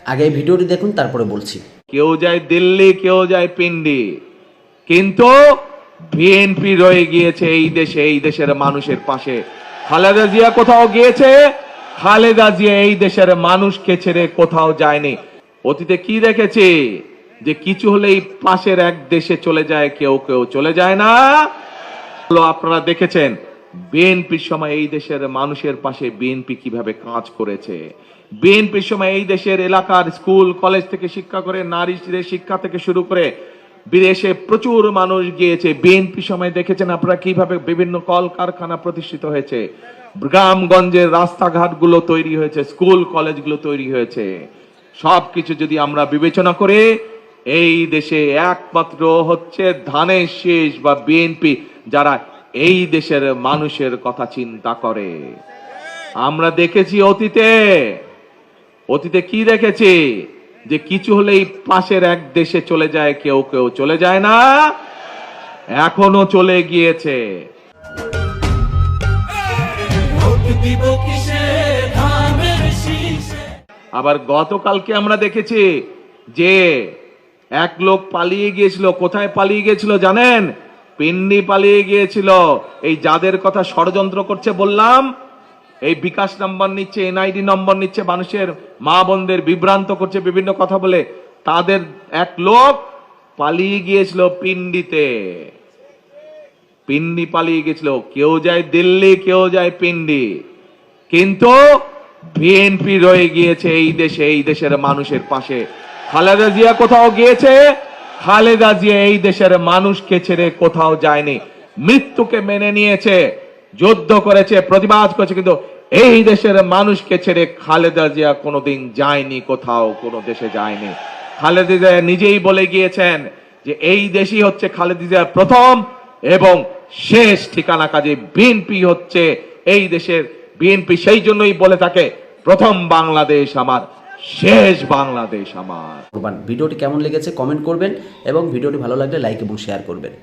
আগে ভিডিওটি দেখুন, তারপরে বলছি। কেউ যায় দিল্লি, কেউ যায় পিন্ডি, কিন্তু বিএনপি রয়ে গিয়েছে এই দেশে, এই দেশের মানুষের পাশে। খালেদা জিয়া কোথাও গিয়েছে, খালেদা জিয়া এই দেশের মানুষকে ছেড়ে কোথাও যায়নি। অতীতে কি দেখেছি, যে কিছু হলেই পাশের এক দেশে চলে যায়, কেউ কেউ চলে যায় না। আপনারা দেখেছেন বিএনপির সময় এই দেশের মানুষের পাশে বিএনপি কিভাবে কাজ করেছে। বিএনপির সময় এই দেশের এলাকার স্কুল কলেজ থেকে শিক্ষা করে, নারীদের শিক্ষা থেকে শুরু করে বিদেশে প্রচুর মানুষ গিয়েছে। বিএনপি সময় দেখেছেন আপনারা কিভাবে বিভিন্ন কলকারখানা প্রতিষ্ঠিত হয়েছে, গ্রামগঞ্জের রাস্তাঘাটগুলো তৈরি হয়েছে, স্কুল কলেজগুলো তৈরি হয়েছে। সবকিছু যদি আমরা বিবেচনা করে, এই দেশে একমাত্র হচ্ছে ধানের শীষ বা বিএনপি যারা এই দেশের মানুষের কথা চিন্তা করে। আমরা দেখেছি অতীতে কি দেখেছি, যে কিছু হলেই পাশের এক দেশে চলে যায়, কেউ কেউ চলে যায় না, এখনো চলে গিয়েছে। আবার গতকালকে আমরা দেখেছি যে এক লোক পালিয়ে গিয়েছিল। কোথায় পালিয়ে গিয়েছিল জানেন? পিন্ডি পালিয়ে গিয়েছিল। এই যাদের কথা ষড়যন্ত্র করছে বললাম, এই বিকাশ নাম্বার নিচ্ছে, এনআইডি নম্বর নিচ্ছে, মানুষের মা বোনদের বিভ্রান্ত করছে বিভিন্ন কথা বলে, তাদের এক লোক পালিয়ে গিয়েছিল পিন্ডিতে। পিন্ডি পালিয়ে গেছিল। কেউ যায় দিল্লি, কেউ যায় পিন্ডি, কিন্তু বিএনপি রয়ে গিয়েছে এই দেশে, এই দেশের মানুষের পাশে। খালেদা জিয়া কোথাও গিয়েছে, খালেদা জিয়া এই দেশের মানুষকে ছেড়ে কোথাও যায়নি। মৃত্যুকে মেনে নিয়েছে, যুদ্ধ করেছে, প্রতিবাদ করেছে, কিন্তু এই দেশের মানুষকে ছেড়ে খালেদা জিয়া কোনোদিন যায়নি, কোথাও কোনো দেশে যায়নি। খালেদা জিয়া নিজেই বলে গিয়েছেন যে এই দেশই হচ্ছে খালেদা জিয়ার প্রথম এবং শেষ ঠিকানা। কাজে বিএনপি হচ্ছে এই দেশের, বিএনপি সেই জন্যই বলে থাকে প্রথম বাংলাদেশ আমার, শেষ বাংলাদেশ আমার। ভিডিওটি কেমন লেগেছে কমেন্ট করবেন এবং ভিডিওটি ভালো লাগলে লাইক এবং শেয়ার করবেন।